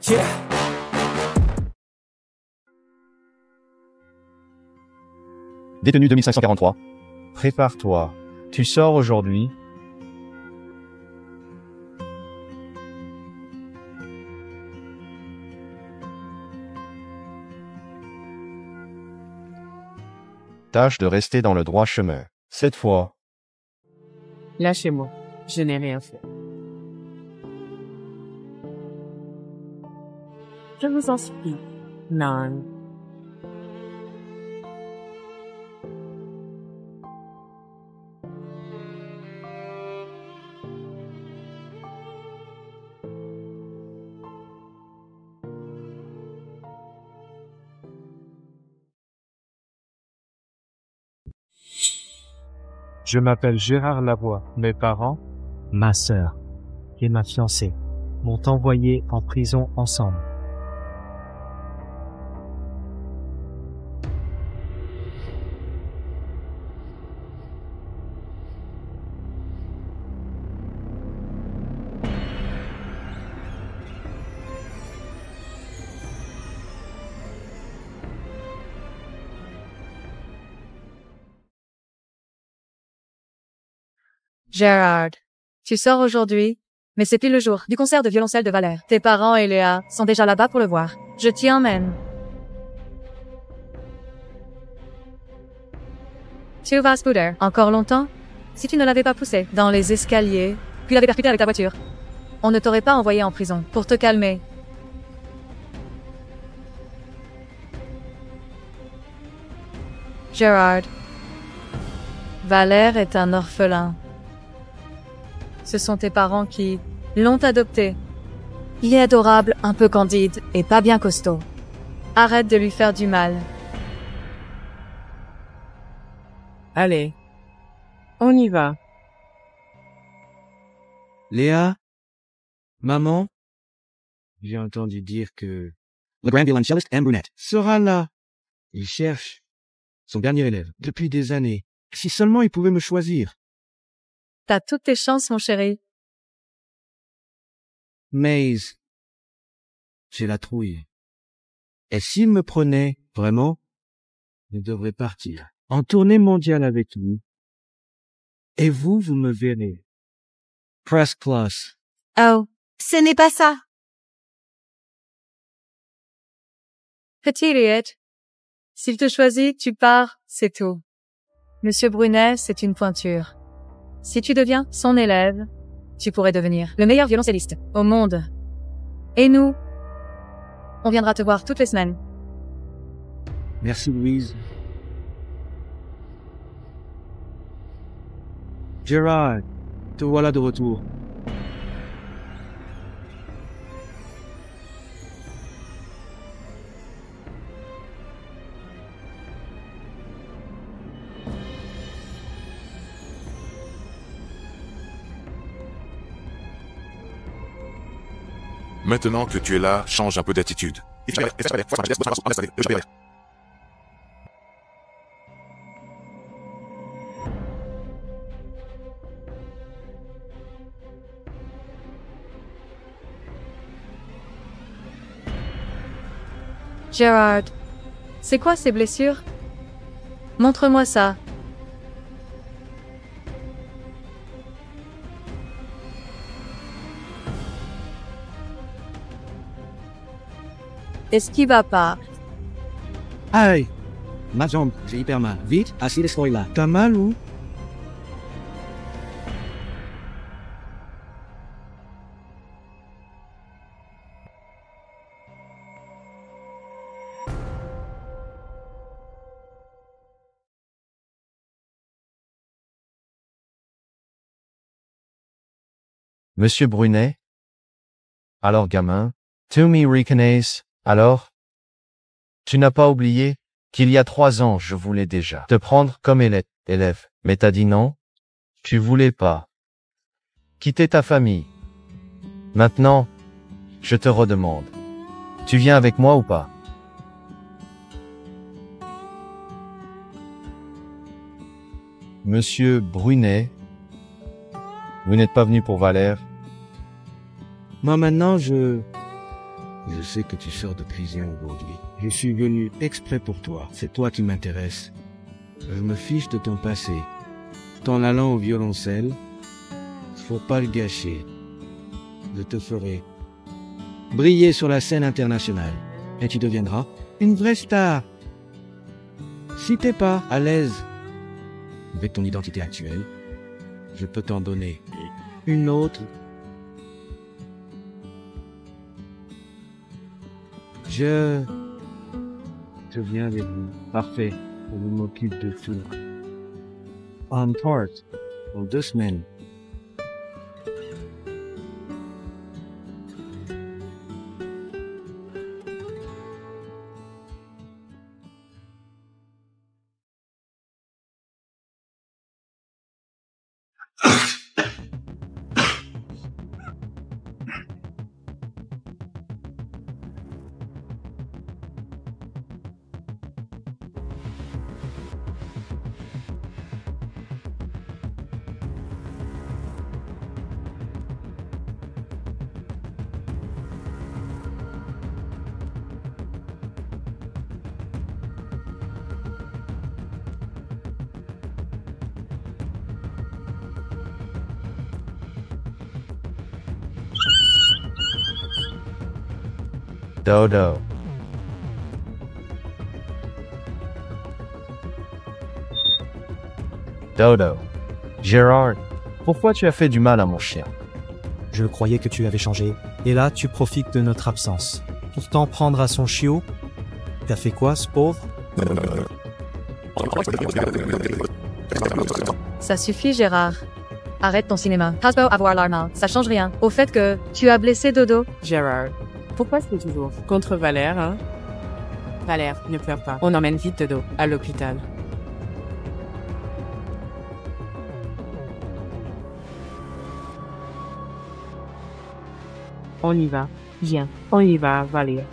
Yeah. Détenu 2543. Prépare-toi. Tu sors aujourd'hui. Tâche de rester dans le droit chemin. Cette fois. Lâchez-moi. Je n'ai rien fait. Je vous en supplie. Non. Je m'appelle Gérard Lavoie. Mes parents, ma sœur et ma fiancée m'ont envoyé en prison ensemble. Gérard, tu sors aujourd'hui, mais c'est plus le jour du concert de violoncelle de Valère. Tes parents et Léa sont déjà là-bas pour le voir. Je t'y emmène. Tu vas Scooter encore longtemps? Si tu ne l'avais pas poussé dans les escaliers, puis l'avais percuté avec ta voiture, on ne t'aurait pas envoyé en prison. Pour te calmer. Gérard, Valère est un orphelin. Ce sont tes parents qui l'ont adopté. Il est adorable, un peu candide et pas bien costaud. Arrête de lui faire du mal. Allez. On y va. Léa? Maman? J'ai entendu dire que le grand violoncelliste M. Brunette sera là. Il cherche son dernier élève depuis des années. Si seulement il pouvait me choisir. T'as toutes tes chances, mon chéri. Maze. J'ai la trouille. Et s'il me prenait, vraiment, je devrais partir en tournée mondiale avec lui. Et vous me verrez. Press Plus. Oh, ce n'est pas ça. Petit idiot. S'il te choisit, tu pars, c'est tout. Monsieur Brunet, c'est une pointure. Si tu deviens son élève, tu pourrais devenir le meilleur violoncelliste au monde. Et nous, on viendra te voir toutes les semaines. Merci Louise. Gérard, te voilà de retour. Maintenant que tu es là, change un peu d'attitude. Gérard, c'est quoi ces blessures? Montre-moi ça. Est-ce qu'il va pas? Aïe! Ma jambe, j'ai hyper mal. Vite, assis les là. T'as mal ou? Monsieur Brunet? Alors gamin? Tu me reconnais, alors? Tu n'as pas oublié qu'il y a 3 ans je voulais déjà te prendre comme élève, mais t'as dit non? Tu voulais pas quitter ta famille. Maintenant, je te redemande. Tu viens avec moi ou pas? Monsieur Brunet, vous n'êtes pas venu pour Valère? Moi maintenant, Je sais que tu sors de prison aujourd'hui. Je suis venu exprès pour toi. C'est toi qui m'intéresse. Je me fiche de ton passé. Ton allant au violoncelle, faut pas le gâcher. Je te ferai briller sur la scène internationale. Et tu deviendras une vraie star. Si t'es pas à l'aise avec ton identité actuelle, je peux t'en donner une autre. Je viens avec vous. Parfait. Je m'occupe de tout. On part. Dans 2 semaines. Dodo. Dodo. Gérard, pourquoi tu as fait du mal à mon chien? Je croyais que tu avais changé. Et là, tu profites de notre absence. Pour t'en prendre à son chiot. T'as fait quoi, ce pauvre? Ça suffit, Gérard. Arrête ton cinéma. Has beau avoir l'arme, ça change rien. Au fait que tu as blessé Dodo. Gérard, pourquoi c'est toujours contre Valère, hein? Valère, ne pleure pas. On emmène vite Dodo à l'hôpital. On y va. Viens, on y va, Valère.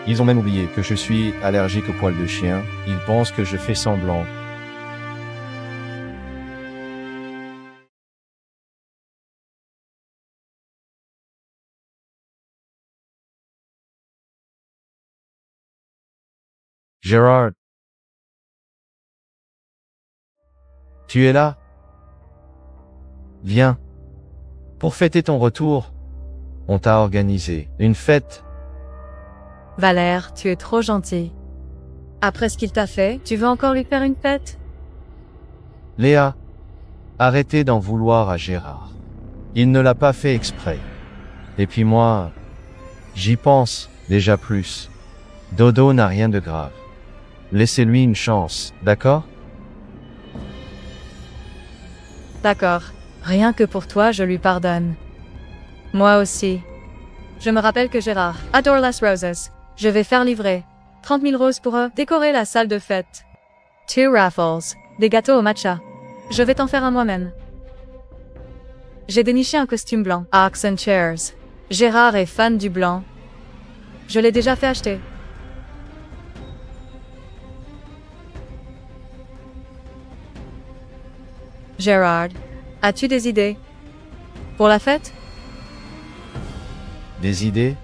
Ils ont même oublié que je suis allergique aux poils de chien. Ils pensent que je fais semblant. Gérard. Tu es là? Viens. Pour fêter ton retour, on t'a organisé une fête. Valère, tu es trop gentil. Après ce qu'il t'a fait, tu veux encore lui faire une fête? Léa, arrêtez d'en vouloir à Gérard. Il ne l'a pas fait exprès. Et puis moi, j'y pense déjà plus. Dodo n'a rien de grave. Laissez-lui une chance, d'accord? D'accord. Rien que pour toi, je lui pardonne. Moi aussi. Je me rappelle que Gérard adore las roses. Je vais faire livrer 30 000 roses pour décorer la salle de fête. 2 raffles, des gâteaux au matcha. Je vais t'en faire un moi-même. J'ai déniché un costume blanc à Oxen Chairs. Gérard est fan du blanc. Je l'ai déjà fait acheter. Gérard, as-tu des idées pour la fête? Des idées?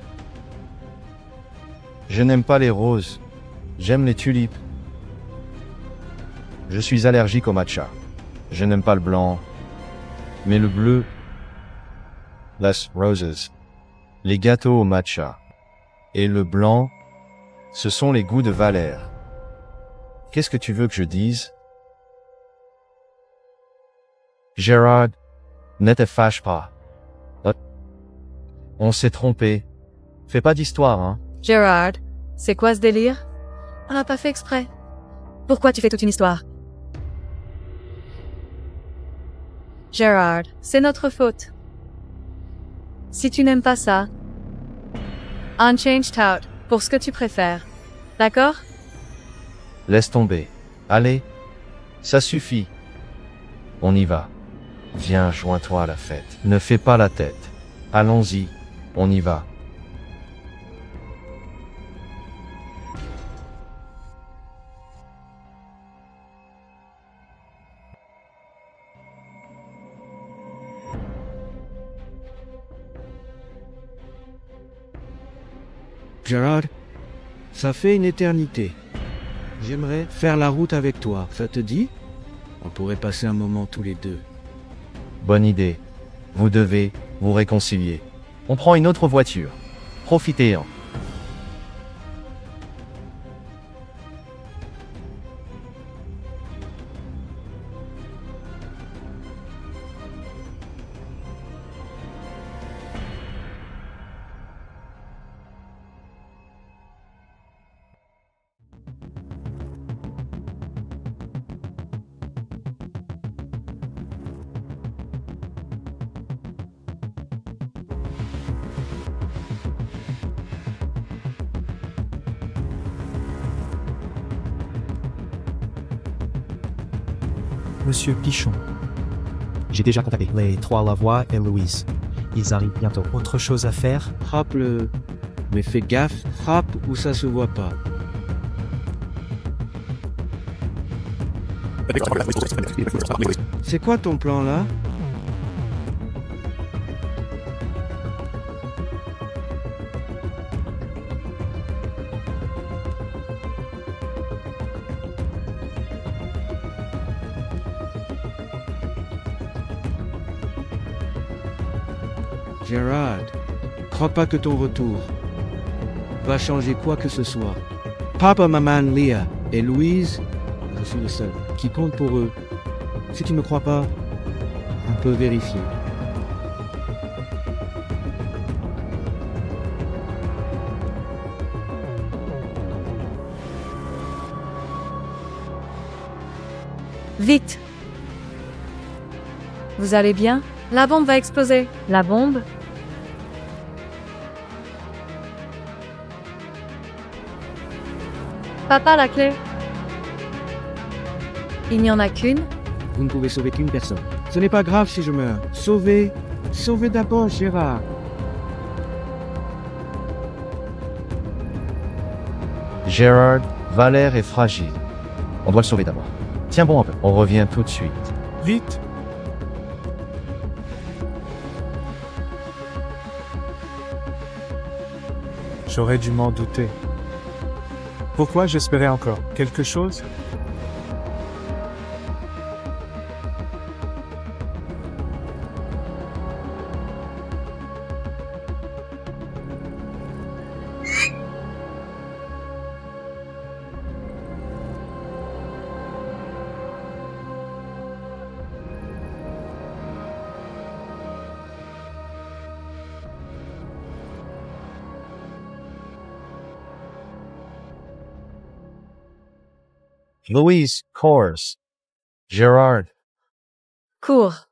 Je n'aime pas les roses. J'aime les tulipes. Je suis allergique au matcha. Je n'aime pas le blanc. Mais le bleu. Las roses. Les gâteaux au matcha. Et le blanc. Ce sont les goûts de Valère. Qu'est-ce que tu veux que je dise? Gérard, ne te fâche pas. On s'est trompé. Fais pas d'histoire, hein. Gérard, c'est quoi ce délire? On n'a pas fait exprès. Pourquoi tu fais toute une histoire? Gérard, c'est notre faute. Si tu n'aimes pas ça, unchanged out, pour ce que tu préfères. D'accord? Laisse tomber. Allez. Ça suffit. On y va. Viens, joins-toi à la fête. Ne fais pas la tête. Allons-y. On y va. Gérard, ça fait une éternité. J'aimerais faire la route avec toi, ça te dit? On pourrait passer un moment tous les deux. Bonne idée. Vous devez vous réconcilier. On prend une autre voiture. Profitez-en. Monsieur Pichon. J'ai déjà contacté les trois Lavoie et Louise. Ils arrivent bientôt. Autre chose à faire? Frappe-le. Mais fais gaffe, frappe où ça se voit pas. C'est quoi ton plan là? Gérard, crois pas que ton retour va changer quoi que ce soit. Papa, maman, Léa et Louise, je suis le seul qui compte pour eux. Si tu ne me crois pas, on peut vérifier. Vite! Vous allez bien? La bombe va exploser. La bombe? Papa, la clé? Il n'y en a qu'une? Vous ne pouvez sauver qu'une personne. Ce n'est pas grave si je meurs. Sauvez d'abord Gérard. Gérard, Valère est fragile. On doit le sauver d'abord. Tiens bon un peu. On revient tout de suite. Vite! J'aurais dû m'en douter. Pourquoi j'espérais encore quelque chose? Louise, course. Gérard, Cours.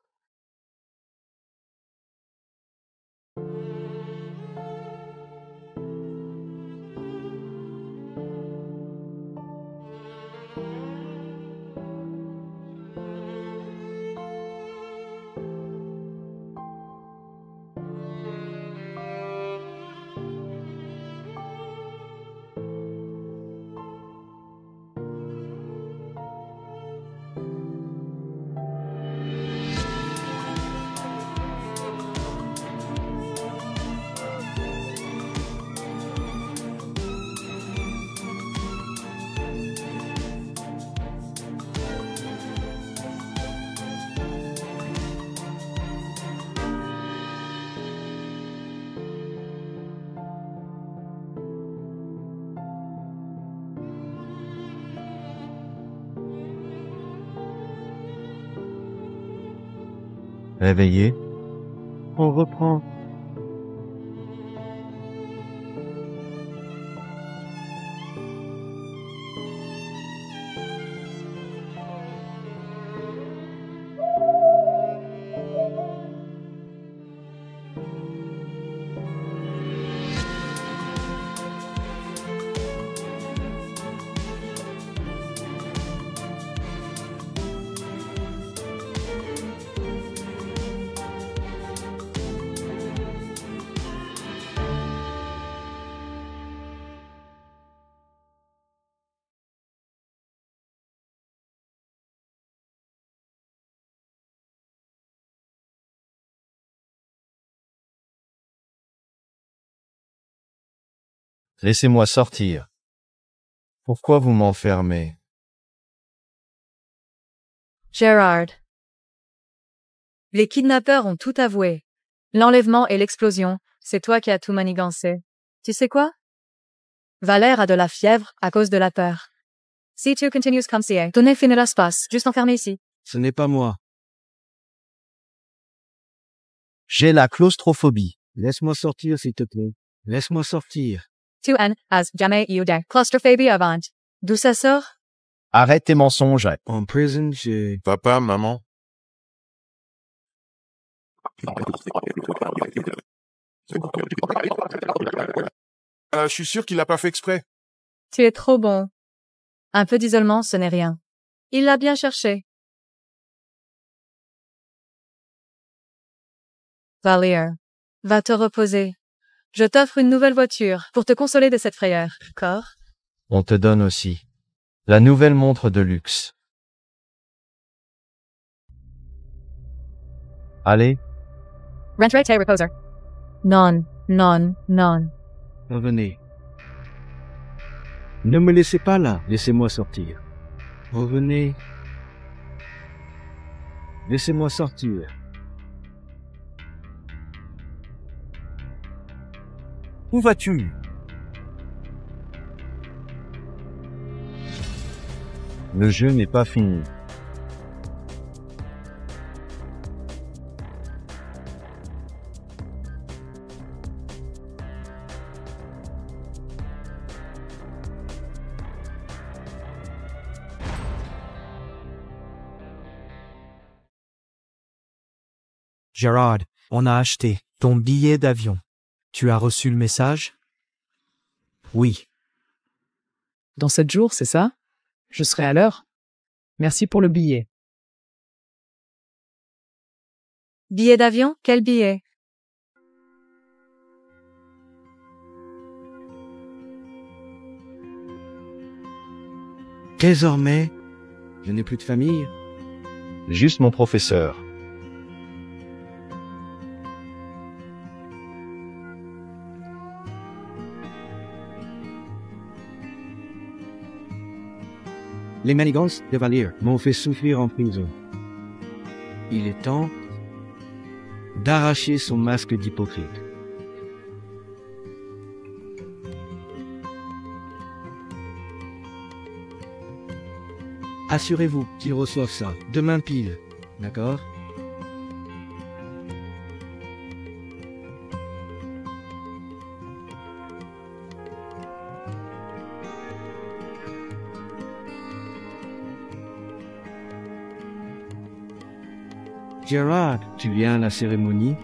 réveillé. On reprend. Laissez-moi sortir. Pourquoi vous m'enfermez? Gérard. Les kidnappeurs ont tout avoué. L'enlèvement et l'explosion, c'est toi qui as tout manigancé. Tu sais quoi? Valère a de la fièvre à cause de la peur. Si tu continues comme si, donnez fin à l'espace, juste enfermé ici. Ce n'est pas moi. J'ai la claustrophobie. Laisse-moi sortir, s'il te plaît. Laisse-moi sortir. Tu n'as jamais eu de claustrophobie avant. D'où ça sort? Arrête tes mensonges. En prison, j'ai... Papa, maman. Je suis sûr qu'il l'a pas fait exprès. Tu es trop bon. Un peu d'isolement, ce n'est rien. Il l'a bien cherché. Valère, va te reposer. Je t'offre une nouvelle voiture pour te consoler de cette frayeur. D'accord? On te donne aussi la nouvelle montre de luxe. Allez, Rentrez te reposer. Non, non, non. Revenez. Ne me laissez pas là. Laissez-moi sortir. Revenez. Laissez-moi sortir. Où vas-tu? le jeu n'est pas fini. Gérard, on a acheté ton billet d'avion. Tu as reçu le message? Oui. Dans 7 jours, c'est ça? Je serai à l'heure. Merci pour le billet. Billet d'avion? Quel billet? Désormais, je n'ai plus de famille. Juste mon professeur. Les manigances de Valère m'ont fait souffrir en prison. Il est temps d'arracher son masque d'hypocrite. Assurez-vous qu'il reçoive ça demain pile, d'accord? Gérard, tu viens à la cérémonie?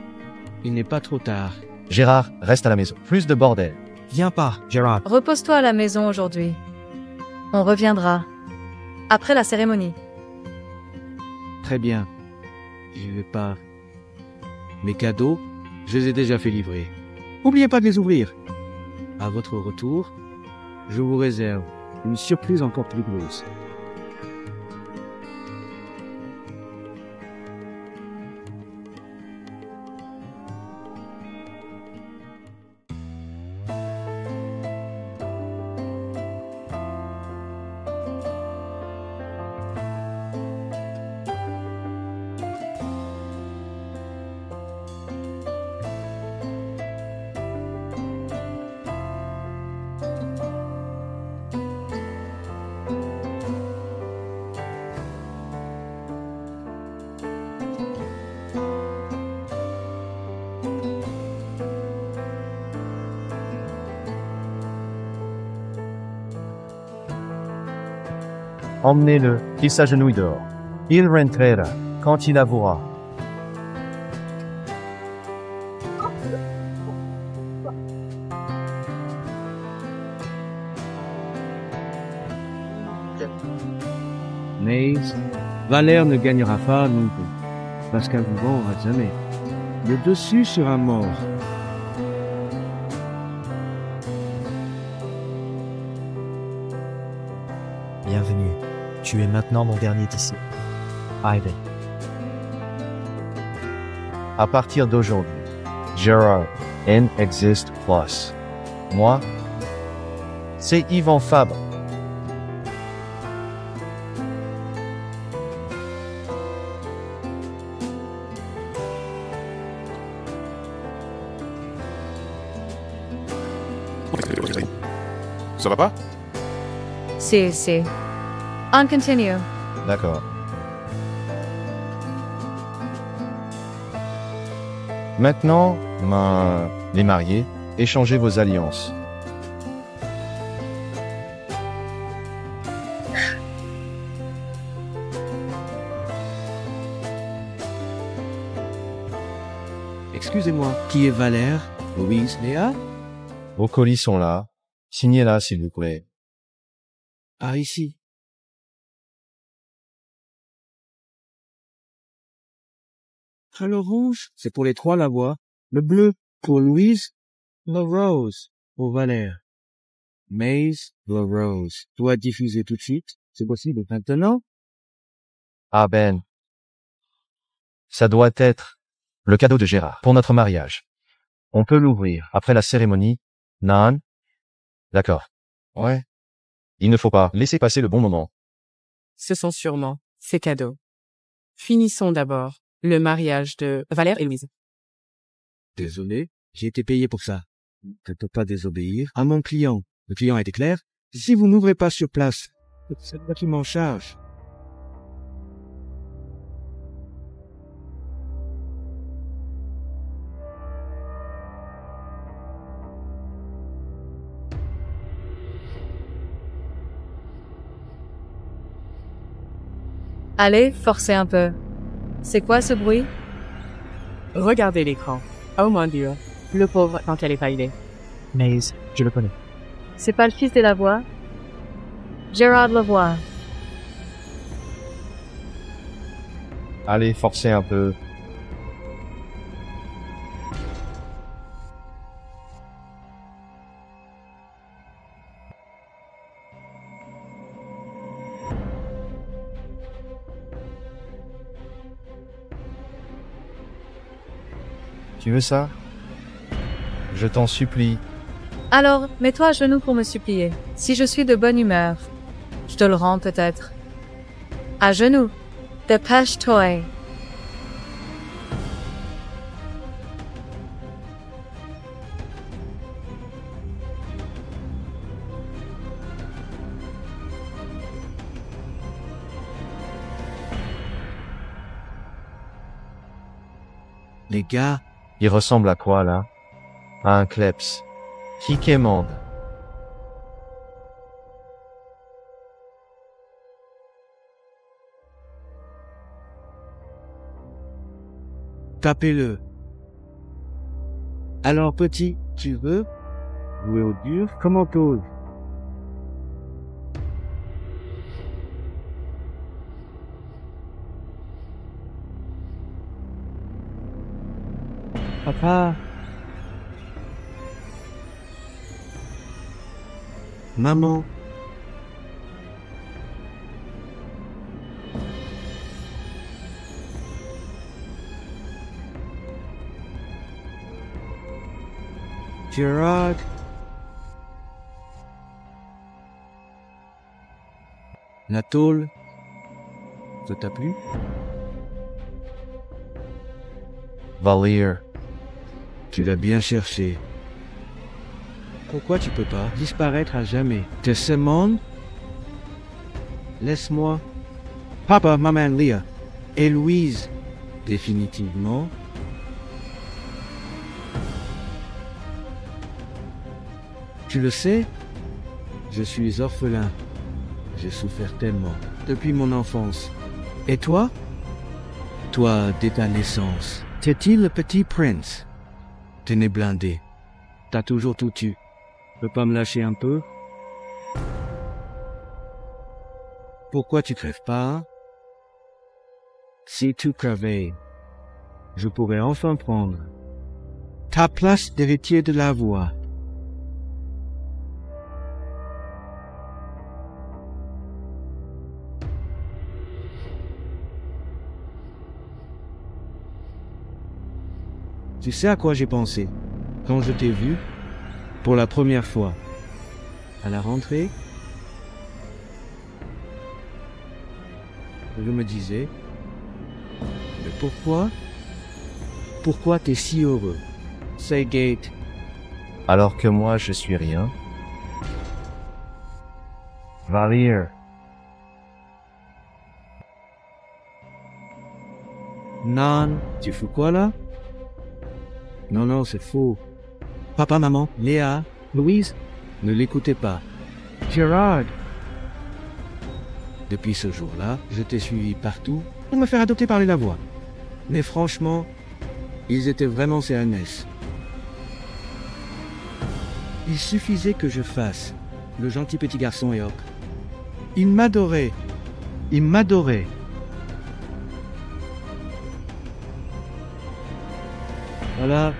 Il n'est pas trop tard. Gérard, reste à la maison. Plus de bordel. Viens pas, Gérard. Repose-toi à la maison aujourd'hui. On reviendra. Après la cérémonie. Très bien. Je vais pas. Mes cadeaux, je les ai déjà fait livrer. N'oubliez pas de les ouvrir. À votre retour, je vous réserve une surprise encore plus grosse. Emmenez-le, qu'il s'agenouille dehors. Il rentrera quand il avouera. Mais Valère ne gagnera pas non plus, parce qu'un vivant aura jamais. Le dessus sur un mort. Bienvenue. Tu es maintenant mon dernier disciple. Ivan. À partir d'aujourd'hui, Gérard N existe plus. Moi, C'est Yvan Fabre. Ça va pas? Si. On continue. D'accord. Maintenant, les mariés, échangez vos alliances. Excusez-moi, qui est Valère, Louise, Léa? Vos colis sont là. Signez-là, s'il vous plaît. Ah, ici. Ah, le rouge, c'est pour les trois Lavoie. Le bleu, pour Louise. Le rose, pour Valère. Maze, le rose. Doit diffuser tout de suite. C'est possible maintenant? Ah Ben. Ça doit être le cadeau de Gérard pour notre mariage. On peut l'ouvrir après la cérémonie. Nan? D'accord. Ouais. Il ne faut pas laisser passer le bon moment. Ce sont sûrement ces cadeaux. Finissons d'abord le mariage de Valère et Louise. Désolé, j'ai été payé pour ça. Je ne peux pas désobéir à mon client. Le client a été clair. Si vous n'ouvrez pas sur place, c'est moi qui m'en charge. Allez, forcez un peu. C'est quoi ce bruit? Regardez l'écran. Oh mon Dieu. Le pauvre quand elle est pas idée. Maze, je le connais. C'est pas le fils de Lavoie? Gérard Lavoie. Allez, forcez un peu. Tu veux ça? Je t'en supplie. Alors, mets-toi à genoux pour me supplier. Si je suis de bonne humeur, je te le rends peut-être. À genoux. Dépêche-toi. Les gars, Il ressemble à quoi, là? À un kleps. Qui quémande? tapez-le. Alors petit, tu veux jouer au dur? Comment t'oses? Papa. Maman. Gerard. La tôle. Ça t'a plu? Valir. Tu l'as bien cherché. Pourquoi tu peux pas disparaître à jamais? T'es ce monde? Laisse-moi. Papa, maman, Léa. Et Louise. Définitivement. Tu le sais? Je suis orphelin. J'ai souffert tellement. Depuis mon enfance. Et toi? Toi, dès ta naissance. T'es-il le petit prince? T'es né blindé. T'as toujours tout eu. Peux pas me lâcher un peu? Pourquoi tu crèves pas? Hein? Si tu crevais, je pourrais enfin prendre ta place d'héritier de la voix. Tu sais à quoi j'ai pensé quand je t'ai vu pour la première fois? À la rentrée, je me disais, mais pourquoi t'es si heureux? Say Gate. Alors que moi je suis rien. Valier. Nan, tu fous quoi là? Non, c'est faux. Papa, maman, Léa, Louise, ne l'écoutez pas. Gérard. Depuis ce jour-là, je t'ai suivi partout pour me faire adopter par les Lavoie. Mais franchement, ils étaient vraiment CNS. Il suffisait que je fasse le gentil petit garçon et hop. Ils m'adoraient. Ils m'adoraient. Voilà.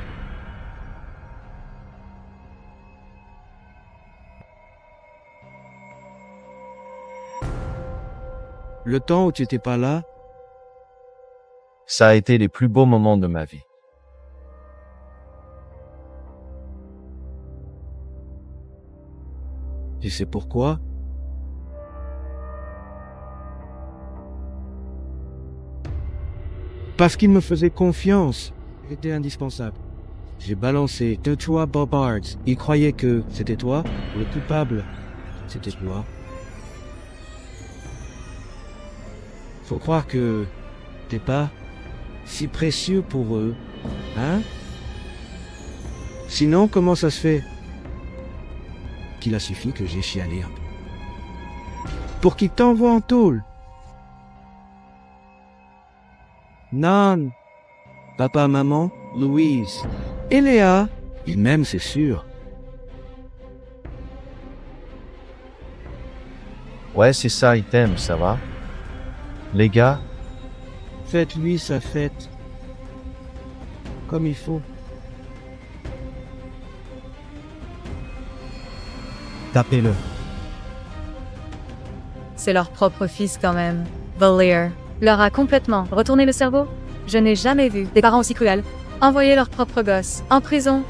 Le temps où tu n'étais pas là, Ça a été les plus beaux moments de ma vie. tu sais pourquoi? Parce qu'il me faisait confiance. J'étais indispensable. J'ai balancé 2-3 bobards. Ils croyaient que c'était toi, le coupable. C'était toi. Faut croire que t'es pas si précieux pour eux, hein? Sinon, comment ça se fait qu'il a suffi que j'ai chialé un peu pour qu'ils t'envoient en tôle? Non. Papa, maman, Louise et Léa, ils m'aiment, c'est sûr. Ouais, c'est ça, il t'aime, ça va? Les gars, Faites-lui sa fête. Comme il faut. Tapez-le. C'est leur propre fils quand même. Valier leur a complètement retourné le cerveau. Je n'ai jamais vu des parents aussi cruels. Envoyer leur propre gosse en prison.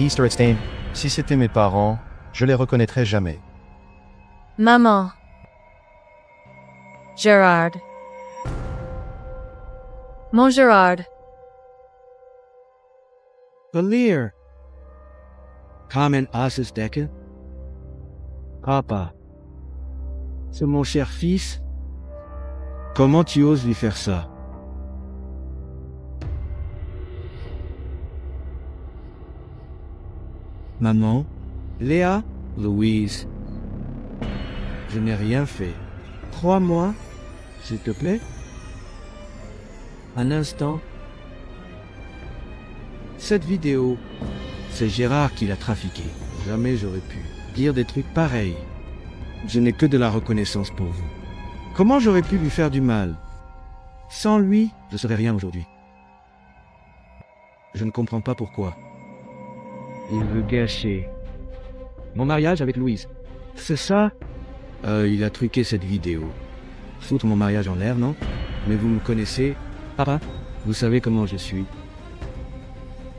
Easter Stein, si c'était mes parents, je les reconnaîtrais jamais. Maman. Gérard. Mon Gérard. Valier. Carmen Asesdecker. Papa. C'est mon cher fils. Comment tu oses lui faire ça? Maman, Léa, Louise. Je n'ai rien fait. Crois-moi, s'il te plaît. Un instant. Cette vidéo, c'est Gérard qui l'a trafiquée. Jamais j'aurais pu dire des trucs pareils. Je n'ai que de la reconnaissance pour vous. Comment j'aurais pu lui faire du mal? Sans lui, je serais rien aujourd'hui. Je ne comprends pas pourquoi. Il veut gâcher mon mariage avec Louise. C'est ça? Il a truqué cette vidéo. Foutre mon mariage en l'air, non? Mais vous me connaissez, papa? Vous savez comment je suis.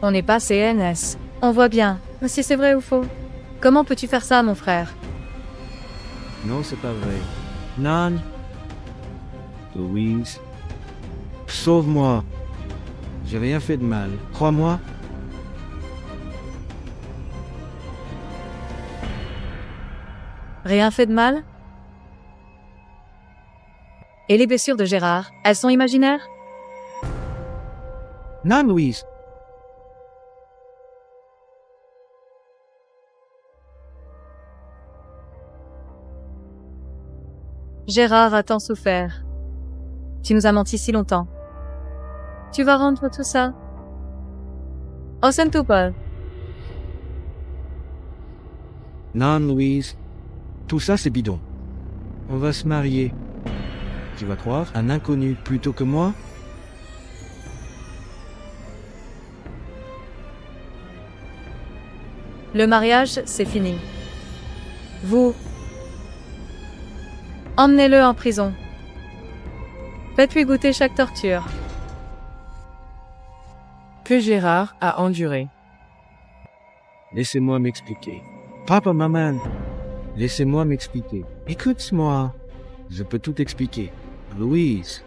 On n'est pas CNS. On voit bien. Mais si c'est vrai ou faux. Comment peux-tu faire ça, mon frère? Non, c'est pas vrai. Non. Louise. Sauve-moi. J'ai rien fait de mal. Crois-moi. Rien fait de mal? Et les blessures de Gérard, elles sont imaginaires? Non, Louise. Gérard a tant souffert. Tu nous as menti si longtemps. Tu vas rendre tout ça? Oh, c'est tout pas. Non, Louise. Tout ça, c'est bidon. On va se marier. Tu vas croire un inconnu plutôt que moi? Le mariage, c'est fini. Vous, emmenez-le en prison. Faites-lui goûter chaque torture. Que Gérard a enduré. Laissez-moi m'expliquer. Papa, maman, Laissez-moi m'expliquer. Écoute-moi. Je peux tout expliquer. Louise.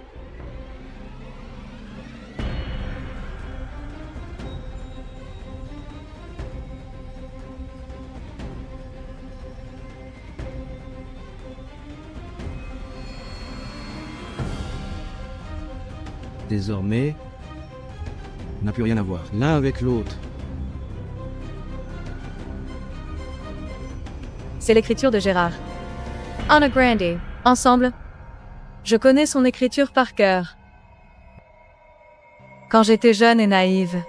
Désormais, on n'a plus rien à voir, l'un avec l'autre. C'est l'écriture de Gérard. Anna Grande. Ensemble. Je connais son écriture par cœur. Quand j'étais jeune et naïve,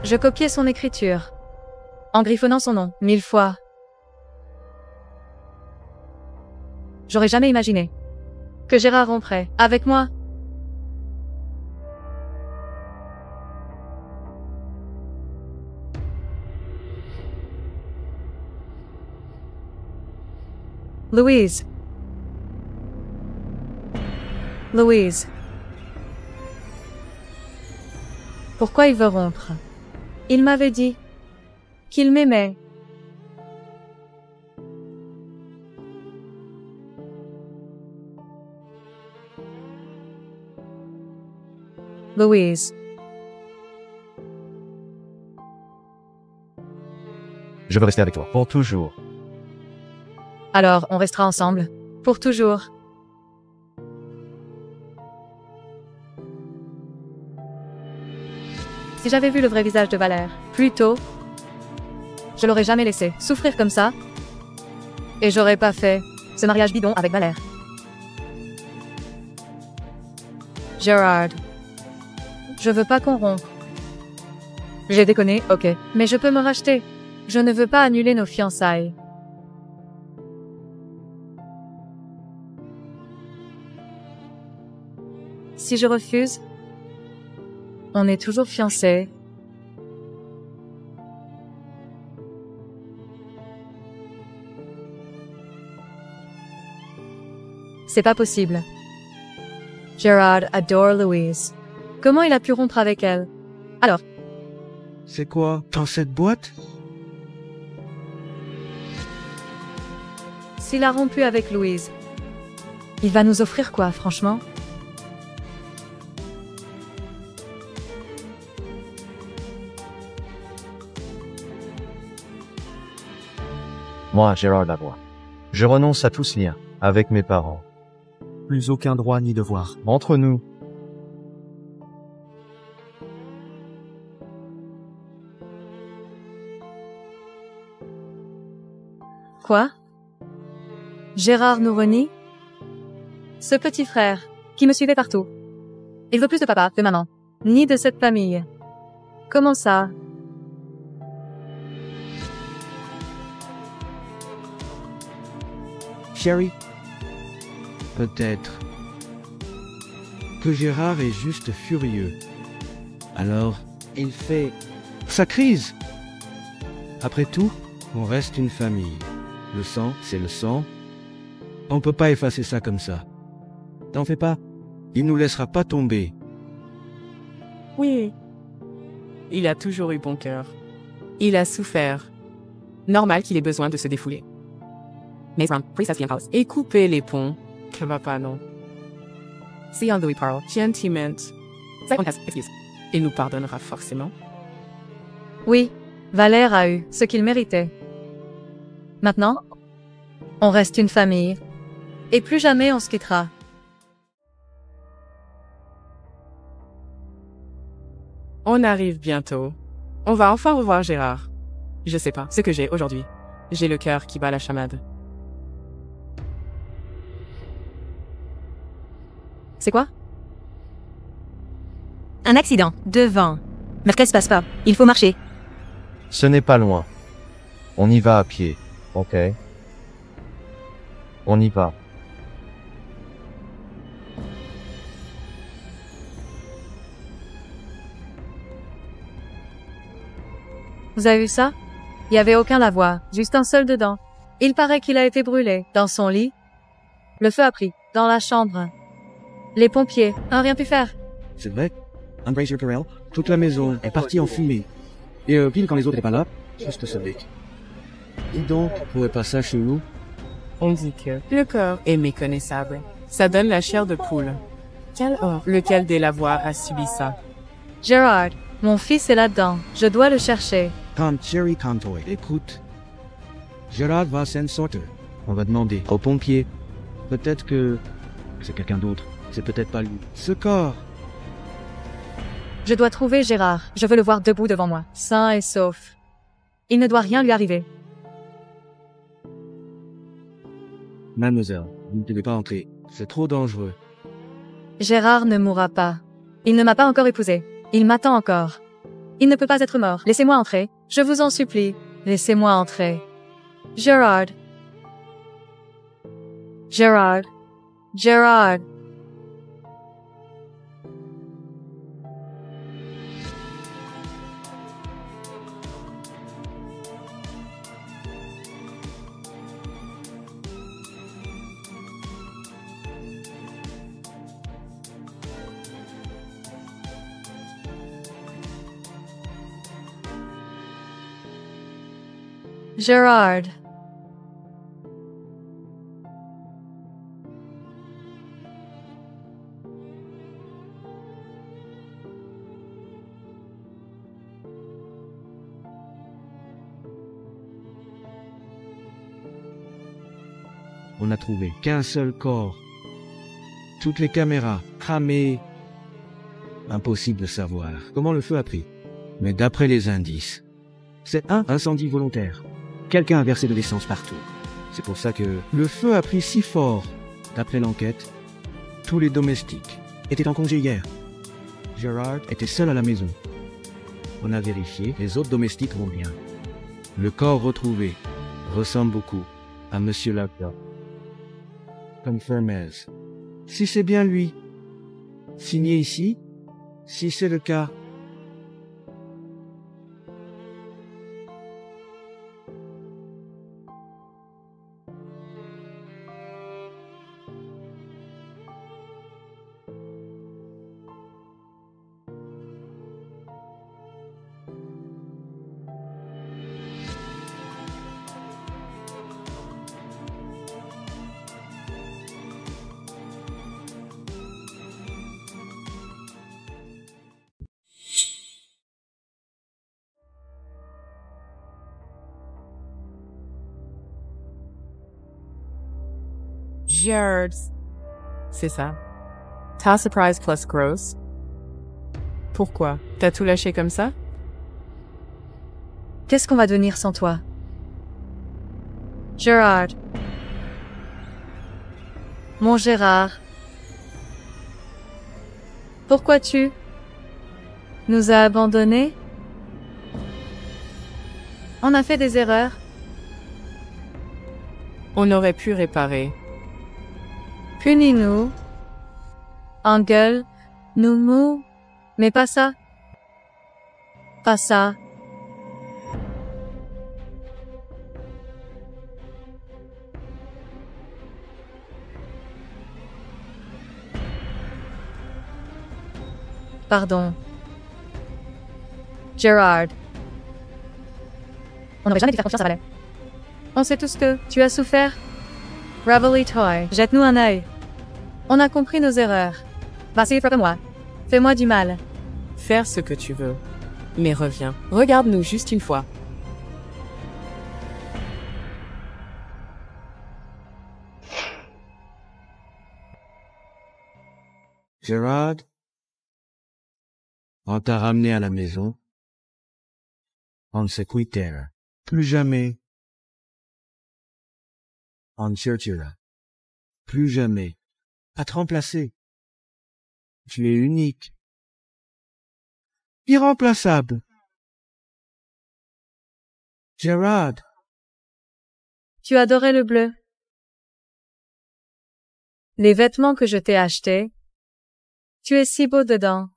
je copiais son écriture, en griffonnant son nom 1000 fois. J'aurais jamais imaginé que Gérard romprait avec moi. Louise. Louise. Pourquoi il veut rompre? Il m'avait dit qu'il m'aimait. Louise. Je veux rester avec toi. Pour toujours. Alors, on restera ensemble. Pour toujours. Si j'avais vu le vrai visage de Valère plus tôt, je l'aurais jamais laissé souffrir comme ça. Et j'aurais pas fait ce mariage bidon avec Valère. Gérard. Je veux pas qu'on rompe. J'ai déconné, ok. Mais je peux me racheter. Je ne veux pas annuler nos fiançailles. Si je refuse, on est toujours fiancés. C'est pas possible. Gérard adore Louise. Comment il a pu rompre avec elle? Alors, C'est quoi? Dans cette boîte? s'il a rompu avec Louise, il va nous offrir quoi, franchement? Moi, Gérard Lavoie. Je renonce à tout ce lien avec mes parents. Plus aucun droit ni devoir. Entre nous. Quoi? Gérard nous renie? Ce petit frère, qui me suivait partout. Il veut plus de papa, de maman, ni de cette famille. Comment ça? Sherry? Peut-être que Gérard est juste furieux. Alors, il fait sa crise. Après tout, on reste une famille. Le sang, c'est le sang. On peut pas effacer ça comme ça. T'en fais pas. Il nous laissera pas tomber. Oui. Il a toujours eu bon cœur. Il a souffert. Normal qu'il ait besoin de se défouler. Mais et couper les ponts. Que va pas, non. Si on lui parle gentiment, il nous pardonnera forcément. Oui, Valère a eu ce qu'il méritait. Maintenant, on reste une famille. Et plus jamais on se quittera. On arrive bientôt. On va enfin revoir Gérard. Je sais pas ce que j'ai aujourd'hui. J'ai le cœur qui bat la chamade. C'est quoi? Un accident. Devant. Mais qu'est-ce qui se passe pas? Il faut marcher. Ce n'est pas loin. On y va à pied. Ok. On y va. Vous avez vu ça? Il y avait aucun lavoie, juste un seul dedans. Il paraît qu'il a été brûlé dans son lit. Le feu a pris dans la chambre. Les pompiers n'ont rien pu faire. C'est vrai? Embrace your Carell. Toute la maison est partie en fumée. Et pile quand les autres étaient pas là, juste ce bec. Dis donc, on pourrait pas ça chez nous? On dit que le corps est méconnaissable. Ça donne la chair de poule. Quel or? Lequel des lavoirs a subi ça? Gérard, mon fils est là-dedans. Je dois le chercher. Quand Cherry Cantoy, écoute. Gérard va s'en sortir. On va demander aux pompiers. Peut-être que c'est quelqu'un d'autre. C'est peut-être pas lui. Ce corps. Je dois trouver Gérard. Je veux le voir debout devant moi, sain et sauf. Il ne doit rien lui arriver. Mademoiselle, vous ne devez pas entrer. C'est trop dangereux. Gérard ne mourra pas. Il ne m'a pas encore épousée. Il m'attend encore. Il ne peut pas être mort. Laissez-moi entrer. Je vous en supplie. Laissez-moi entrer. Gérard. Gérard. Gérard. Gérard. On n'a trouvé qu'un seul corps. Toutes les caméras cramées. Impossible de savoir comment le feu a pris. Mais d'après les indices, c'est un incendie volontaire. Quelqu'un a versé de l'essence partout. C'est pour ça que le feu a pris si fort. D'après l'enquête, tous les domestiques étaient en congé hier. Gérard était seul à la maison. On a vérifié, les autres domestiques vont bien. Le corps retrouvé ressemble beaucoup à Monsieur Lapierre. Comme Fermez. Si c'est bien lui, signé ici, si c'est le cas, Gérard. C'est ça. Ta surprise plus grosse. Pourquoi? T'as tout lâché comme ça? Qu'est-ce qu'on va devenir sans toi? Gérard. Mon Gérard. Pourquoi tu nous as abandonnés? On a fait des erreurs. On aurait pu réparer. Punis-nous. Engueule. Nous mou. Mais pas ça. Pas ça. Pardon. Gérard. On n'aurait jamais dû faire confiance à Valet. On sait tous que tu as souffert. Ravelry Toy, jette-nous un œil. On a compris nos erreurs. Vas-y, frappe-moi. Fais-moi du mal. Faire ce que tu veux. Mais reviens. Regarde-nous juste une fois. Gérard, on t'a ramené à la maison. On ne se quittera plus jamais. On ne cherchera plus jamais à te remplacer. Tu es unique, irremplaçable. Gérard, Tu adorais le bleu. Les vêtements que je t'ai achetés. Tu es si beau dedans.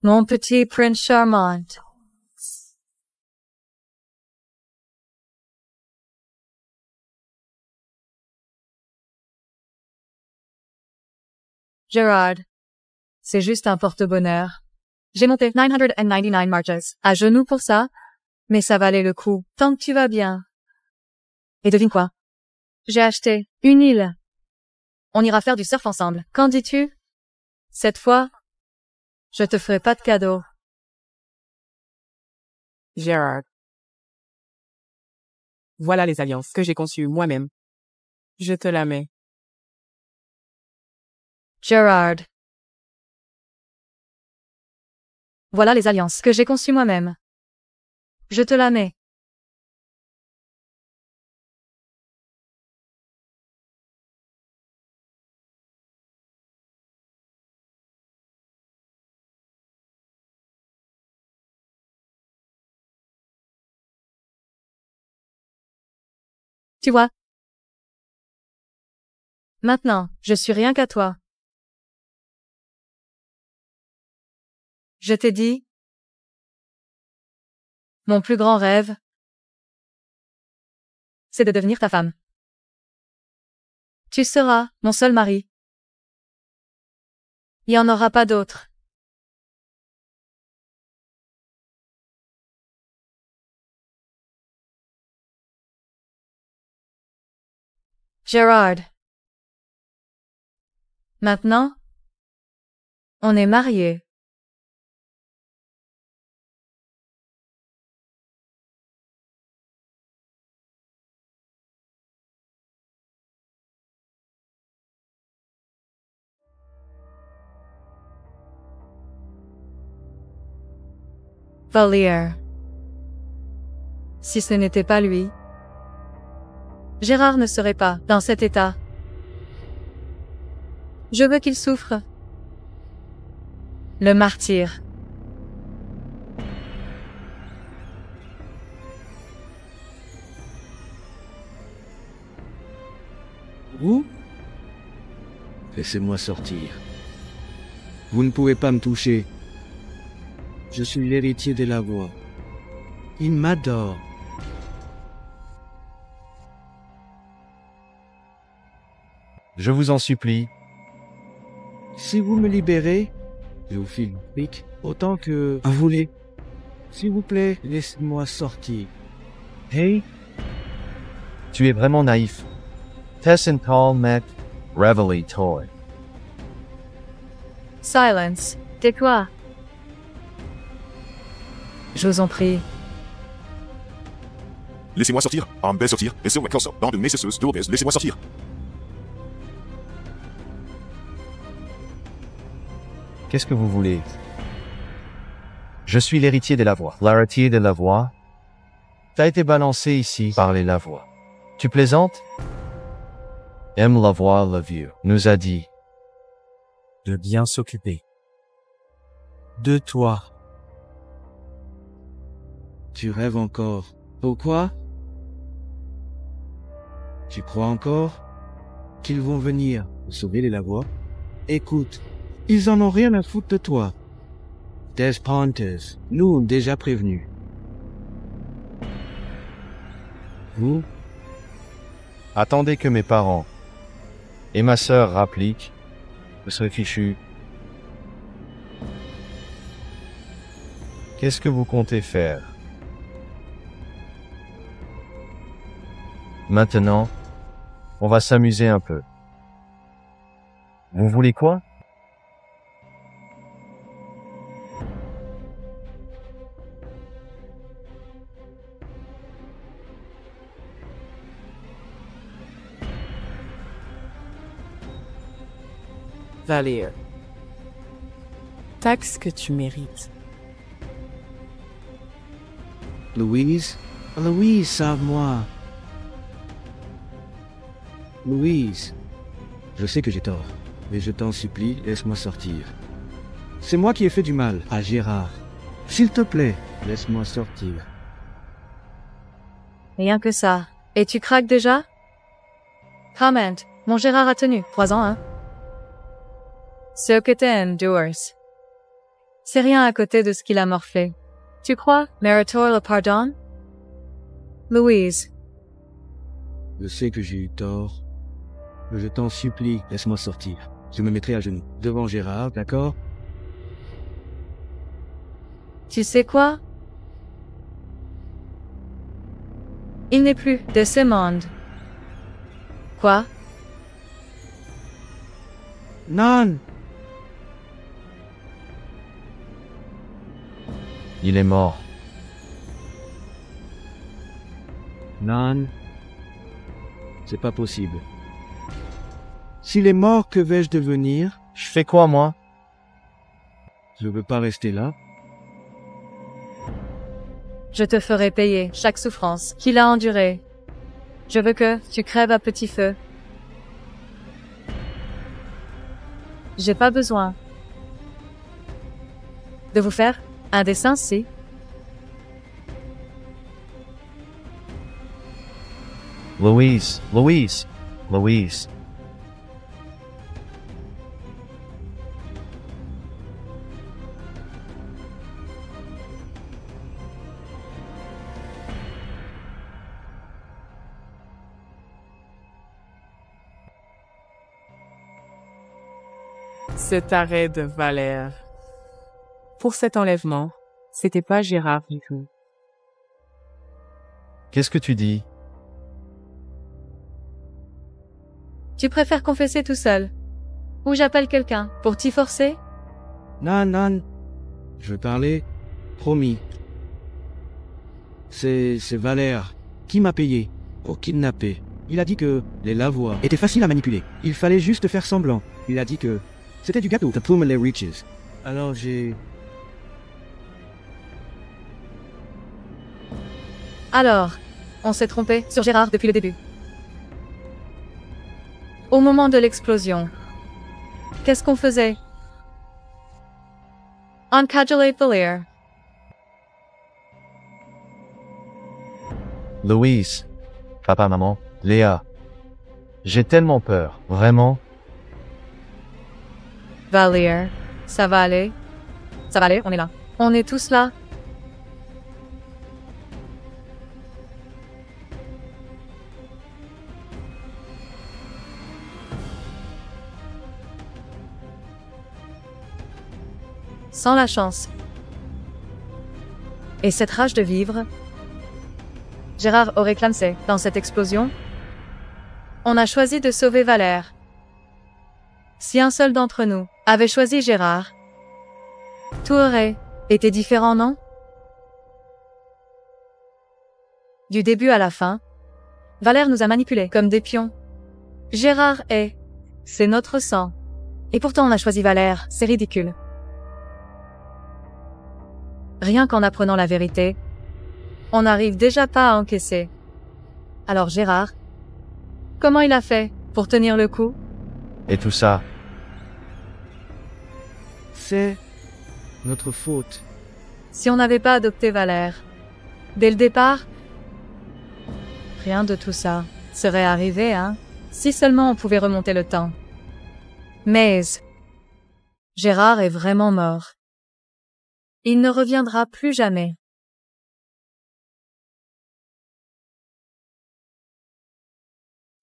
Mon petit prince charmant. Gérard. C'est juste un porte-bonheur. J'ai monté 999 marches à genoux pour ça, mais ça valait le coup. Tant que tu vas bien. Et devine quoi? J'ai acheté une île. On ira faire du surf ensemble. Qu'en dis-tu? Cette fois, je te ferai pas de cadeau. Gérard. Voilà les alliances que j'ai conçues moi-même. Je te la mets. Gerard. Voilà les alliances que j'ai conçues moi-même. Je te la mets. Tu vois? Maintenant, je suis rien qu'à toi. Je t'ai dit, mon plus grand rêve, c'est de devenir ta femme. Tu seras mon seul mari. Il n'y en aura pas d'autre. Gerard. Maintenant, on est mariés. Valier. Si ce n'était pas lui, Gérard ne serait pas dans cet état. Je veux qu'il souffre. Le martyr. Vous? Laissez-moi sortir. Vous ne pouvez pas me toucher. Je suis l'héritier de la voix. Il m'adore. Je vous en supplie. Si vous me libérez, je vous file le fric autant que vous voulez. S'il vous plaît, laissez-moi sortir. Hey, Tu es vraiment naïf. Tessin Paul Met, Reveille Toy. Silence. Tais-toi. Je vous en prie. Laissez-moi sortir. Amber sortir. Laissez-moi sortir. Bande de messeuses, laissez-moi sortir. Qu'est-ce que vous voulez? Je suis l'héritier de la voix. L'héritier de la voix? T'as été balancé ici par les Lavoie. Tu plaisantes? M. Lavoie le vieux nous a dit De bien s'occuper. De toi. tu rêves encore. Pourquoi? Tu crois encore qu'ils vont venir sauver les Lavoie? Écoute, ils en ont rien à foutre de toi. Des Panthers, nous déjà prévenus. Vous? Attendez que mes parents et ma sœur rappliquent. Vous serez fichus. Qu'est-ce que vous comptez faire? Maintenant, on va s'amuser un peu. Vous voulez quoi? Valier. Taxe que tu mérites. Louise? Louise, sauve-moi. Louise, je sais que j'ai tort, mais je t'en supplie, laisse-moi sortir. C'est moi qui ai fait du mal à Gérard. S'il te plaît, laisse-moi sortir. Rien que ça. Et tu craques déjà? Comment? Mon Gérard a tenu 3 ans, hein? Ce que t'es endures. C'est rien à côté de ce qu'il a morflé. Tu crois méritoire le pardon? Louise. Je sais que j'ai eu tort, mais je t'en supplie, laisse-moi sortir. Je me mettrai à genoux devant Gérard, d'accord? Tu sais quoi? Il n'est plus de ce monde. Quoi? Non! Il est mort. Non. C'est pas possible. S'il est mort, que vais-je devenir? Je fais quoi, moi? Je veux pas rester là. Je te ferai payer chaque souffrance qu'il a endurée. Je veux que tu crèves à petit feu. J'ai pas besoin de vous faire un dessin, si. Louise, Louise, Louise. Cet arrêt de Valère. Pour cet enlèvement, c'était pas Gérard du tout. Qu'est-ce que tu dis? Tu préfères confesser tout seul? Ou j'appelle quelqu'un pour t'y forcer? Non, non. Je veux parler. Promis. C'est Valère qui m'a payé pour kidnapper. Il a dit que les lavoirs étaient faciles à manipuler. Il fallait juste faire semblant. Il a dit que c'était du gâteau. The plume and les riches. Alors j'ai... Alors, on s'est trompé sur Gérard depuis le début. Au moment de l'explosion, qu'est-ce qu'on faisait? Uncadulate Valère. Louise. Papa, maman. Léa. J'ai tellement peur. Vraiment? Valère, ça va aller. Ça va aller, on est là. On est tous là. Sans la chance. Et cette rage de vivre, Gérard aurait clamsé dans cette explosion. On a choisi de sauver Valère. Si un seul d'entre nous avait choisi Gérard, tout aurait été différent, non? Du début à la fin, Valère nous a manipulés comme des pions. Gérard c'est notre sang. Et pourtant on a choisi Valère, c'est ridicule. Rien qu'en apprenant la vérité, on n'arrive déjà pas à encaisser. Alors Gérard, comment il a fait pour tenir le coup? Et tout ça? C'est notre faute. Si on n'avait pas adopté Valère, dès le départ, rien de tout ça serait arrivé, hein? Si seulement on pouvait remonter le temps. Mais Gérard est vraiment mort. Il ne reviendra plus jamais.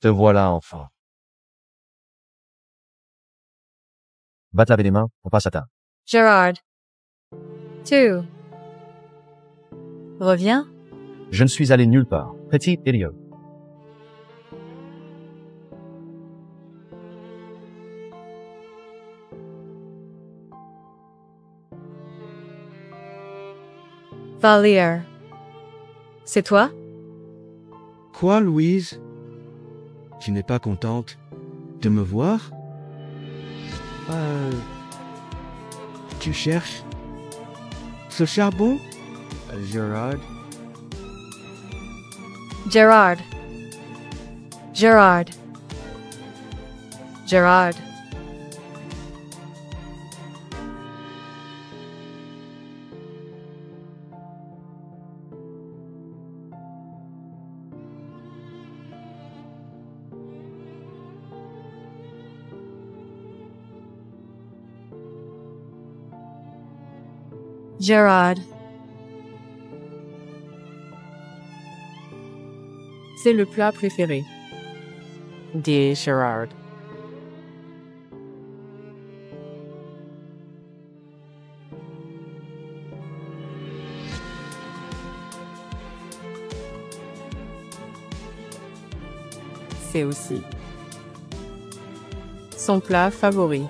Te voilà enfin. Va te laver les mains, on passe à table. Gérard. Tu reviens? Je ne suis allé nulle part. Petit idiot. Valère. C'est toi? Quoi, Louise? Tu n'es pas contente de me voir? Tu cherches ce charbon? Gérard? Gérard. Gérard. Gérard. Gérard. C'est le plat préféré des Gérard. fait aussi. Son plat favori.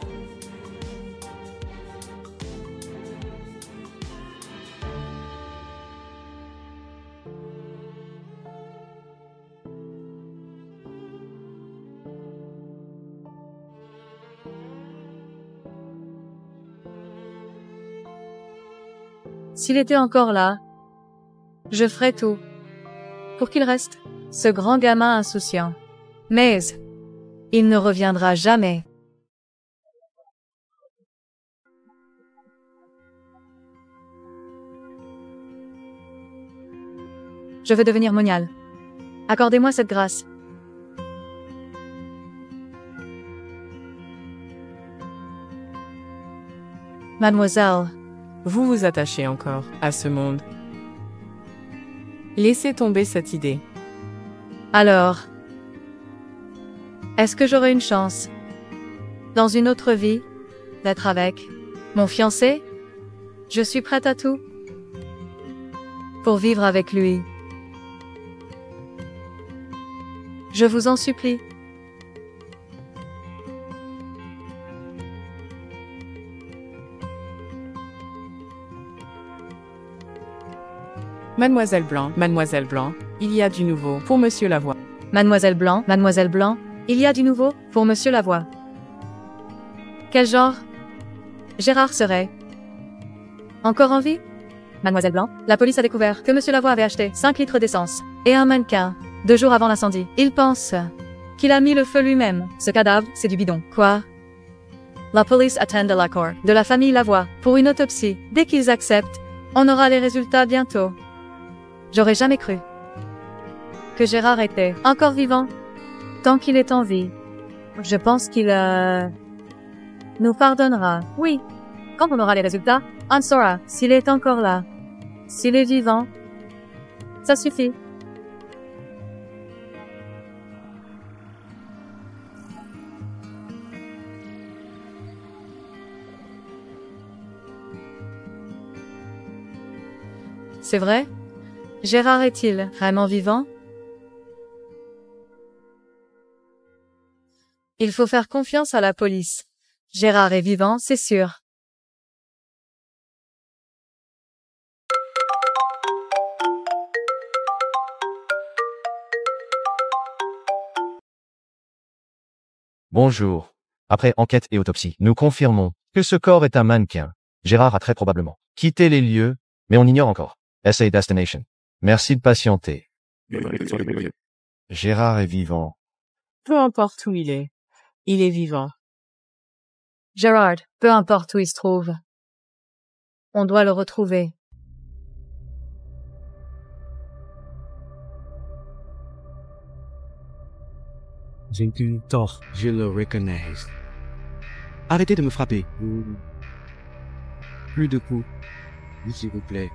S'il était encore là, je ferais tout pour qu'il reste, ce grand gamin insouciant. Mais il ne reviendra jamais. Je veux devenir monial. Accordez-moi cette grâce. Mademoiselle, Vous vous attachez encore à ce monde. Laissez tomber cette idée. alors, est-ce que j'aurai une chance, dans une autre vie, d'être avec mon fiancé? Je suis prête à tout pour vivre avec lui. Je vous en supplie. Mademoiselle Blanc, il y a du nouveau pour Monsieur Lavoie. Mademoiselle Blanc, il y a du nouveau pour Monsieur Lavoie. Quel genre Gérard serait encore en vie? Mademoiselle Blanc, la police a découvert que Monsieur Lavoie avait acheté 5 litres d'essence et un mannequin 2 jours avant l'incendie. Il pense qu'il a mis le feu lui-même. Ce cadavre, c'est du bidon. Quoi? La police attend de l'accord de la famille Lavoie pour une autopsie. Dès qu'ils acceptent, on aura les résultats bientôt. J'aurais jamais cru que Gérard était encore vivant tant qu'il est en vie. Je pense qu'il nous pardonnera. Oui, quand on aura les résultats, on saura s'il est encore là. S'il est vivant, ça suffit. C'est vrai? Gérard est-il vraiment vivant? Il faut faire confiance à la police. Gérard est vivant, c'est sûr. Bonjour. Après enquête et autopsie, nous confirmons que ce corps est un mannequin. Gérard a très probablement quitté les lieux, mais on ignore encore. Essay Destination. Merci de patienter. Gérard est vivant. Peu importe où il est vivant. Gérard, peu importe où il se trouve. On doit le retrouver. J'ai eu tort. Je le reconnais. Arrêtez de me frapper. Plus de coups. S'il vous plaît.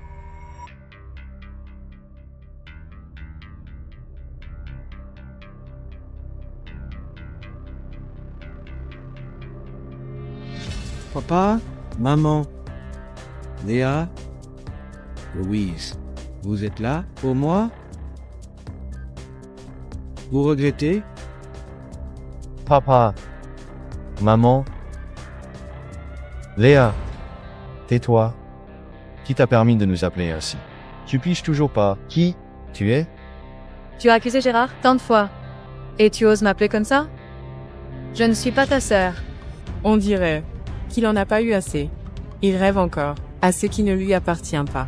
Papa, maman, Léa, Louise, vous êtes là pour moi? Vous regrettez? Papa. Maman. Léa. Tais-toi. Qui t'a permis de nous appeler ainsi? Tu piges toujours pas. Qui tu es? Tu as accusé Gérard tant de fois. Et tu oses m'appeler comme ça? Je ne suis pas ta sœur. On dirait qu'il en a pas eu assez. Il rêve encore à ce qui ne lui appartient pas.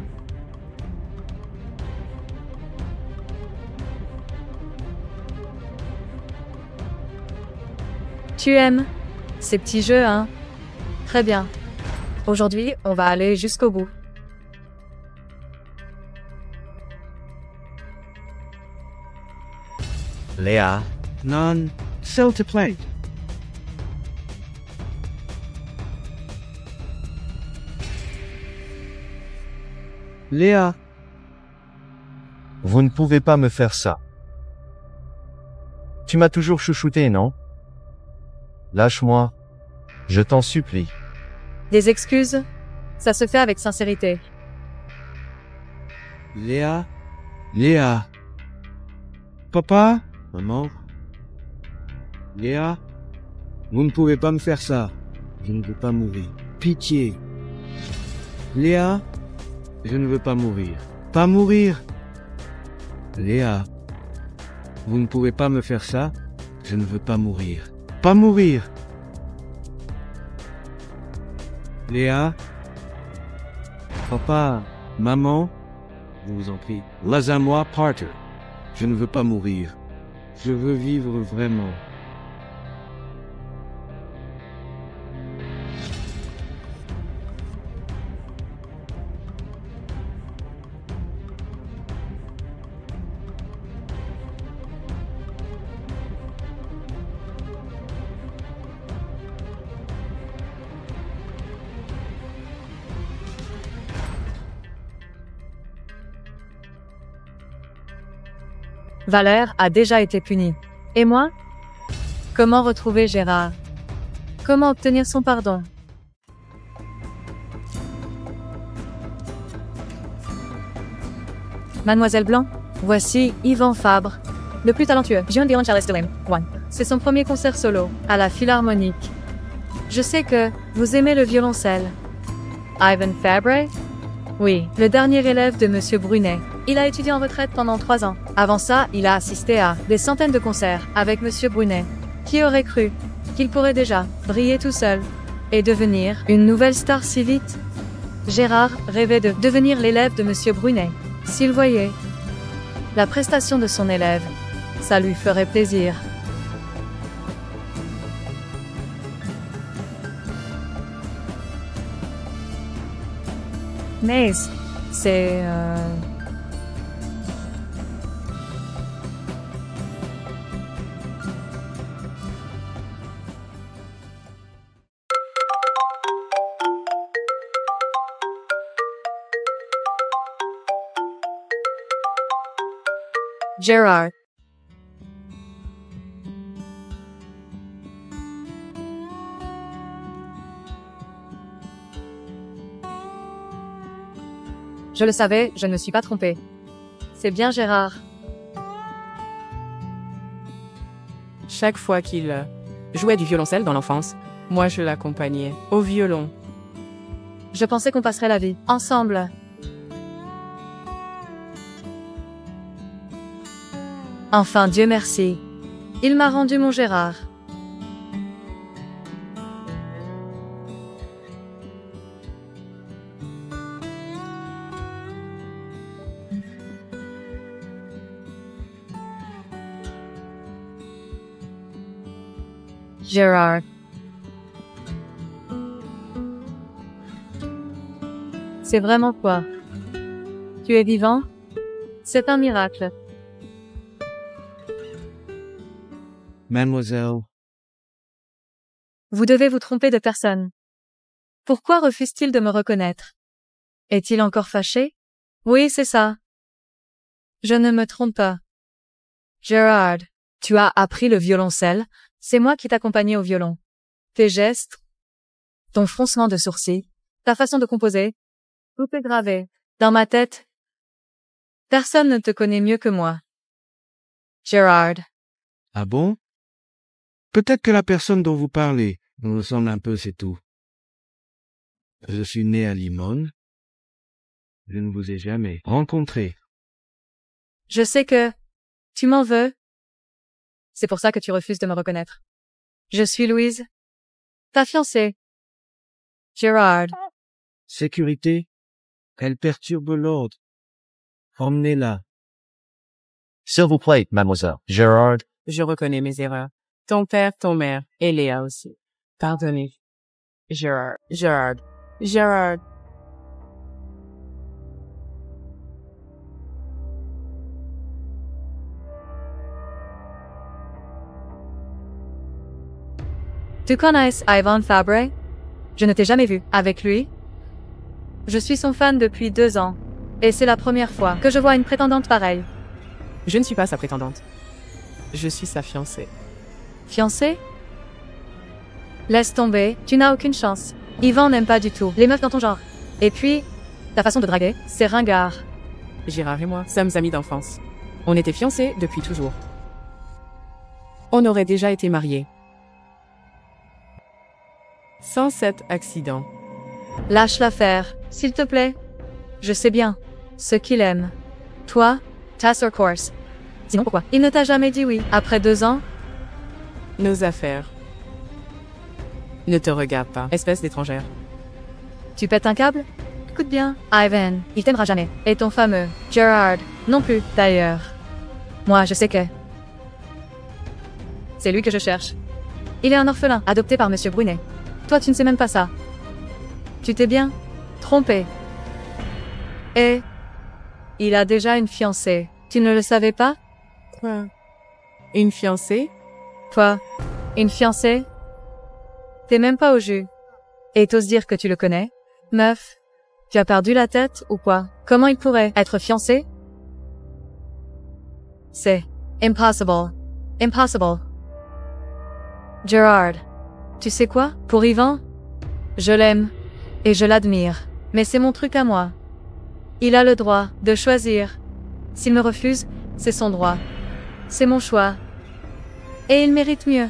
Tu aimes ces petits jeux, hein? Très bien. Aujourd'hui, on va aller jusqu'au bout. Léa. Non, s'il te plaît. Léa. Vous ne pouvez pas me faire ça. Tu m'as toujours chouchouté, non? Lâche-moi. Je t'en supplie. Des excuses? Ça se fait avec sincérité. Léa. Léa. Papa. Maman. Léa, vous ne pouvez pas me faire ça. Je ne veux pas mourir. Pitié. Léa, je ne veux pas mourir. Pas mourir. Léa, vous ne pouvez pas me faire ça. Je ne veux pas mourir. Pas mourir. Léa, papa, maman, je vous en prie, laissez-moi partir. Je ne veux pas mourir. Je veux vivre vraiment. Valère a déjà été puni. Et moi? Comment retrouver Gérard? Comment obtenir son pardon? Mademoiselle Blanc, voici Yvan Fabre, le plus talentueux. Jean Dion Charles Delim. C'est son premier concert solo, à la Philharmonique. Je sais que vous aimez le violoncelle. Ivan Fabre? Oui, le dernier élève de Monsieur Brunet. Il a étudié en retraite pendant 3 ans. Avant ça, il a assisté à des centaines de concerts avec Monsieur Brunet. Qui aurait cru qu'il pourrait déjà briller tout seul et devenir une nouvelle star si vite? Gérard rêvait de devenir l'élève de Monsieur Brunet. S'il voyait la prestation de son élève, ça lui ferait plaisir. Mais c'est... Gérard. Je le savais, je ne me suis pas trompée. C'est bien Gérard. Chaque fois qu'il jouait du violoncelle dans l'enfance, moi je l'accompagnais au violon. Je pensais qu'on passerait la vie ensemble. Enfin, Dieu merci. Il m'a rendu mon Gérard. Gérard. C'est vraiment quoi? Tu es vivant? C'est un miracle. Mademoiselle, Vous devez vous tromper de personne. Pourquoi refuse-t-il de me reconnaître? Est-il encore fâché? Oui, c'est ça. Je ne me trompe pas. Gérard, tu as appris le violoncelle, c'est moi qui t'accompagnais au violon. Tes gestes, ton froncement de sourcils, ta façon de composer, tout est gravé dans ma tête. Personne ne te connaît mieux que moi. Gérard. ah bon? Peut-être que la personne dont vous parlez nous ressemble un peu, c'est tout. Je suis né à Limone. Je ne vous ai jamais rencontré. Je sais que tu m'en veux. C'est pour ça que tu refuses de me reconnaître. Je suis Louise, ta fiancée. Gérard. Sécurité, elle perturbe l'ordre. Emmenez-la. S'il vous plaît, mademoiselle. Gérard, Je reconnais mes erreurs. Ton père, ton mère, et Léa aussi. Pardonnez. Gérard, Gérard, Gérard. Tu connais Ivan Fabre? Je ne t'ai jamais vu avec lui. Je suis son fan depuis 2 ans. Et c'est la première fois que je vois une prétendante pareille. Je ne suis pas sa prétendante. Je suis sa fiancée. Fiancée? Laisse tomber, tu n'as aucune chance. Yvan n'aime pas du tout les meufs dans ton genre. Et puis, ta façon de draguer, c'est ringard. Gérard et moi sommes amis d'enfance. On était fiancés depuis toujours. On aurait déjà été mariés. Sans cet accident. Lâche l'affaire, s'il te plaît. Je sais bien ce qu'il aime. Toi, Task Course. Sinon pourquoi il ne t'a jamais dit oui après 2 ans? Nos affaires. Ne te regarde pas, espèce d'étrangère. Tu pètes un câble? Écoute bien, Ivan, il t'aimera jamais. Et ton fameux Gerard, non plus, d'ailleurs. Moi, je sais que... c'est lui que je cherche. Il est un orphelin, adopté par Monsieur Brunet. Toi, tu ne sais même pas ça. Tu t'es bien trompé. Et... il a déjà une fiancée. Tu ne le savais pas? Quoi? Une fiancée? Quoi? Une fiancée? T'es même pas au jus. Et t'oses dire que tu le connais? Meuf, tu as perdu la tête ou quoi? Comment il pourrait être fiancé? C'est impossible. Impossible. Gerard, tu sais quoi? Pour Yvan, je l'aime et je l'admire. Mais c'est mon truc à moi. Il a le droit de choisir. S'il me refuse, c'est son droit. C'est mon choix. Et il mérite mieux.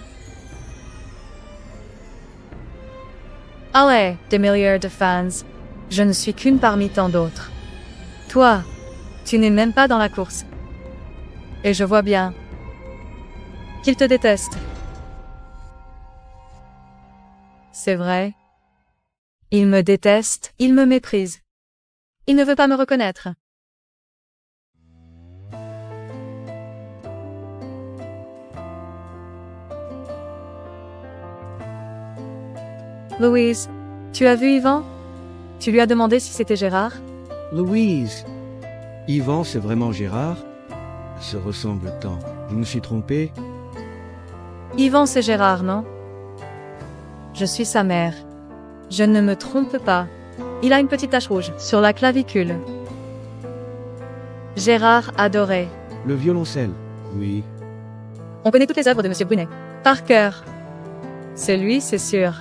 Allez, des milliards de fans. Je ne suis qu'une parmi tant d'autres. Toi, tu n'es même pas dans la course. Et je vois bien qu'il te déteste. C'est vrai. Il me déteste, il me méprise. Il ne veut pas me reconnaître. Louise, tu as vu Yvan? Tu lui as demandé si c'était Gérard? Louise. Yvan, c'est vraiment Gérard? Se ressemble tant. Je me suis trompé? Yvan, c'est Gérard, non? Je suis sa mère. Je ne me trompe pas. Il a une petite tache rouge sur la clavicule. Gérard adorait. Le violoncelle? Oui. On connaît toutes les œuvres de Monsieur Brunet. Par cœur. C'est lui, c'est sûr.